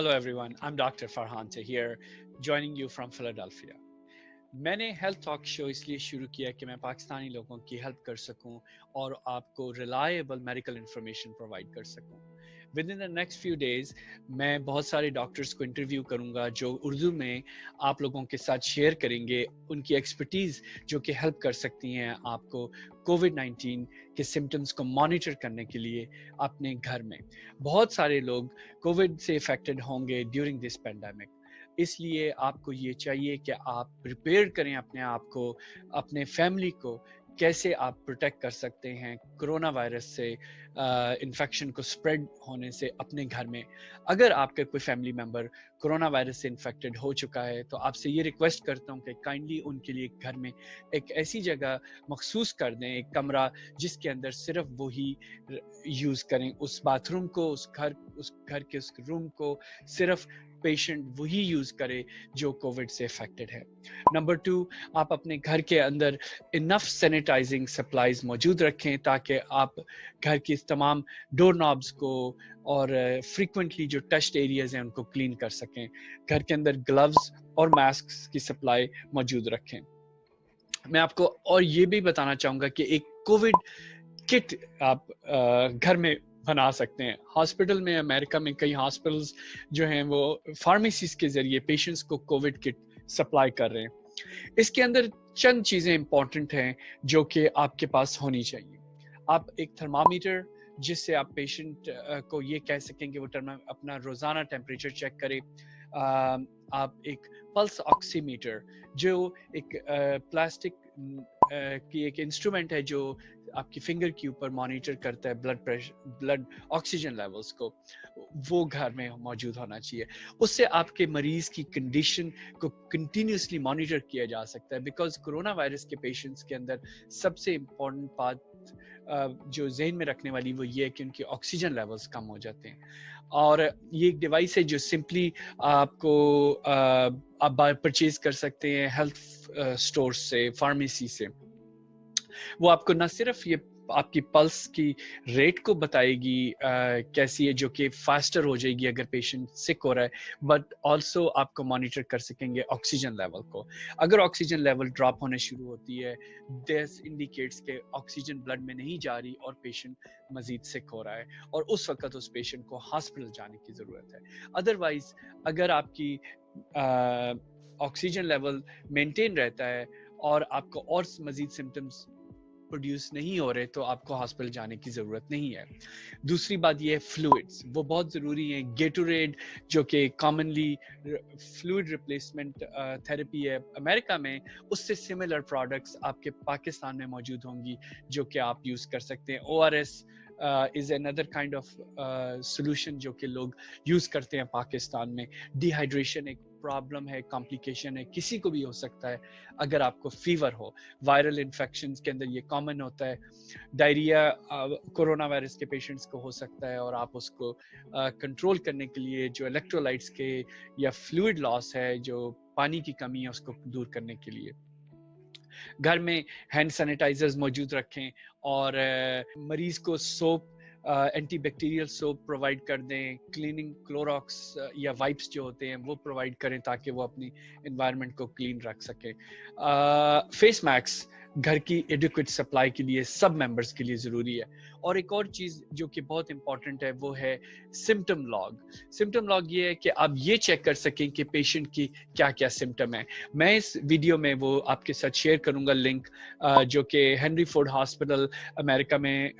Hello everyone, I'm Dr. Farhan Tahir, joining you from Philadelphia. मैंने health talk show इसलिए शुरू किया कि मैं पाकिस्तानी लोगों की हेल्प कर सकूं और आपको रिलायबल मेडिकल इंफॉर्मेशन प्रोवाइड कर सकूं। With in the next few days मैं बहुत सारे डॉक्टर्स को इंटरव्यू करूंगा जो उर्दू में आप लोगों के साथ शेयर करेंगे उनकी एक्सपर्टीज जो कि हेल्प कर सकती हैं आपको कोविड-19 के सिम्टम्स को मॉनिटर करने के लिए अपने घर में। बहुत सारे लोग कोविड से इफेक्टेड होंगे ड्यूरिंग दिस पेंडेमिक, इसलिए आपको ये चाहिए कि आप प्रिपेयर करें अपने आप को, अपने फैमिली को कैसे आप प्रोटेक्ट कर सकते हैं कोरोना वायरस से, इन्फेक्शन को स्प्रेड होने से अपने घर में। अगर आपका कोई फैमिली मेंबर कोरोना वायरस से इन्फेक्टेड हो चुका है तो आपसे ये रिक्वेस्ट करता हूँ कि काइंडली उनके लिए घर में एक ऐसी जगह मखसूस कर दें, एक कमरा जिसके अंदर सिर्फ वही यूज़ करें, उस बाथरूम को, उस घर के उस रूम को सिर्फ पेशेंट वही यूज करे जो कोविड से इफेक्टेड है। नंबर 2, आप अपने घर के अंदर इनफ सैनिटाइजिंग सप्लाईज मौजूद रखें ताकि आप घर की तमाम डोर नॉब्स को और फ्रीक्वेंटली जो टच्ड एरियाज हैं उनको क्लीन कर सकें। घर के अंदर ग्लव्स और मास्क की सप्लाई मौजूद रखें। मैं आपको और ये भी बताना चाहूँगा कि एक कोविड किट आप घर में बना सकते हैं। हॉस्पिटल में, अमेरिका में कई हॉस्पिटल्स जो हैं वो फार्मेसीज के जरिए पेशेंट्स को कोविड किट सप्लाई कर रहे हैं। इसके अंदर चंद चीज़ें इंपॉर्टेंट हैं जो कि आपके पास होनी चाहिए। आप एक थर्मामीटर, जिससे आप पेशेंट को ये कह सकें कि वो अपना रोज़ाना टेम्परेचर चेक करे। आप एक पल्स ऑक्सीमीटर, जो एक प्लास्टिक की एक इंस्ट्रूमेंट है जो आपकी फिंगर के ऊपर मॉनिटर करता है blood pressure, blood oxygen levels को, वो घर में मौजूद होना चाहिए। उससे आपके मरीज की कंडीशन को कंटिन्यूसली मॉनिटर किया जा सकता है, बिकॉज कोरोना वायरस के पेशेंट्स के अंदर सबसे इम्पोर्टेंट बात जो जहन में रखने वाली वो ये है कि उनके ऑक्सीजन लेवल्स कम हो जाते हैं। और ये एक डिवाइस है जो सिंपली आपको आप परचेज कर सकते हैं हेल्थ स्टोर से, फार्मेसी से। वो आपको न सिर्फ ये आपकी पल्स की रेट को बताएगी कैसी है, जो कि फास्टर हो जाएगी अगर पेशेंट सिक हो रहा है, बट ऑल्सो आपको मॉनिटर कर सकेंगे ऑक्सीजन लेवल को। अगर ऑक्सीजन लेवल ड्रॉप होने शुरू होती है, दिस इंडिकेट्स के ऑक्सीजन ब्लड में नहीं जा रही और पेशेंट मजीद सिक हो रहा है, और उस वक्त उस पेशेंट को हॉस्पिटल जाने की ज़रूरत है। अदरवाइज अगर आपकी ऑक्सीजन लेवल मेंटेन रहता है और आपको और मजीद सिम्टम्स प्रोड्यूस नहीं हो रहे तो आपको हॉस्पिटल जाने की ज़रूरत नहीं है। दूसरी बात ये है फ्लूइड्स, वो बहुत ज़रूरी हैं। गेटोरेड, जो कि कॉमनली फ्लूइड रिप्लेसमेंट थेरेपी है अमेरिका में, उससे सिमिलर प्रोडक्ट्स आपके पाकिस्तान में मौजूद होंगी जो कि आप यूज़ कर सकते हैं। ORS is another kind of solution जो कि लोग यूज़ करते हैं पाकिस्तान में। डिहाइड्रेशन एक प्रॉब्लम है, कॉम्प्लिकेशन है, किसी को भी हो सकता है अगर आपको फीवर हो। वायरल इन्फेक्शंस के अंदर ये कॉमन होता है। डायरिया कोरोना वायरस के पेशेंट्स को हो सकता है, और आप उसको कंट्रोल करने के लिए जो इलेक्ट्रोलाइट्स के या फ्लूइड लॉस है, जो पानी की कमी है, उसको दूर करने के लिए घर में हैंड सैनिटाइजर्स मौजूद रखें, और मरीज को soap, anti bacterial soap provide कर दें। क्लीनिंग क्लोरॉक्स या वाइप्स जो होते हैं वो प्रोवाइड करें ताकि वो अपनी एनवायरनमेंट को क्लीन रख सकें। फेस मास्क घर की एडिक्वेट सप्लाई के लिए सब मेंबर्स के लिए ज़रूरी है। और एक और चीज़ जो कि बहुत इंपॉर्टेंट है वो है सिम्टम लॉग। सिम्टम लॉग ये है कि आप ये चेक कर सकें कि पेशेंट की क्या क्या सिम्टम है। मैं इस वीडियो में वो आपके साथ शेयर करूंगा लिंक, जो कि हेनरी फोर्ड हॉस्पिटल अमेरिका में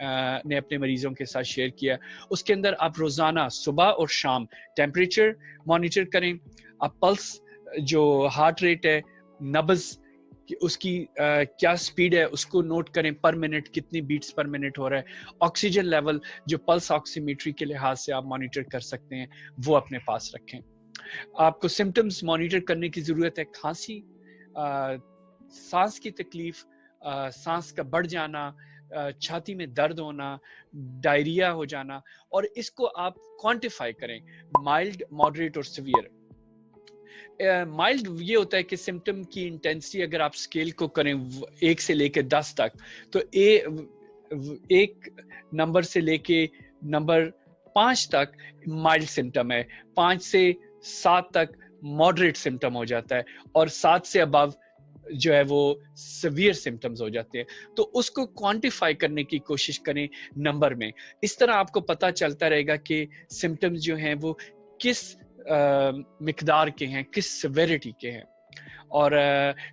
ने अपने मरीजों के साथ शेयर किया। उसके अंदर आप रोज़ाना सुबह और शाम टेम्परेचर मॉनिटर करें, आप पल्स जो हार्ट रेट है, नब्ज़ कि उसकी क्या स्पीड है उसको नोट करें, पर मिनट कितनी बीट्स पर मिनट हो रहा है। ऑक्सीजन लेवल जो पल्स ऑक्सीमेट्री के लिहाज से आप मॉनिटर कर सकते हैं वो अपने पास रखें। आपको सिम्टम्स मॉनिटर करने की ज़रूरत है। खांसी, सांस की तकलीफ, सांस का बढ़ जाना, छाती में दर्द होना, डायरिया हो जाना, और इसको आप क्वांटिफाई करें, माइल्ड, मॉडरेट और सीवियर। माइल्ड ये होता है कि सिम्टम की इंटेंसिटी अगर आप स्केल को करें 1 से लेकर 10 तक, तो एक नंबर से लेके नंबर 5 तक माइल्ड सिम्टम है, 5 से 7 तक मॉडरेट सिम्टम हो जाता है, और 7 से अबव जो है वो सीवियर सिम्टम्स हो जाते हैं। तो उसको क्वांटिफाई करने की कोशिश करें नंबर में। इस तरह आपको पता चलता रहेगा कि सिम्टम्स जो हैं वो किस मिकदार के हैं, किस सिवियरिटी के हैं, और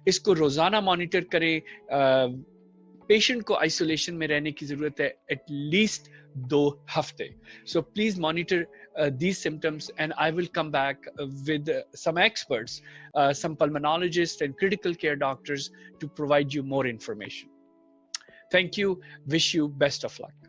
इसको रोजाना मॉनिटर करें। पेशेंट को आइसोलेशन में रहने की जरूरत है एटलीस्ट 2 हफ्ते। So please monitor these symptoms, and I will come back with some experts, some pulmonologists and critical care doctors to provide you more information. Thank you. Wish you best of luck.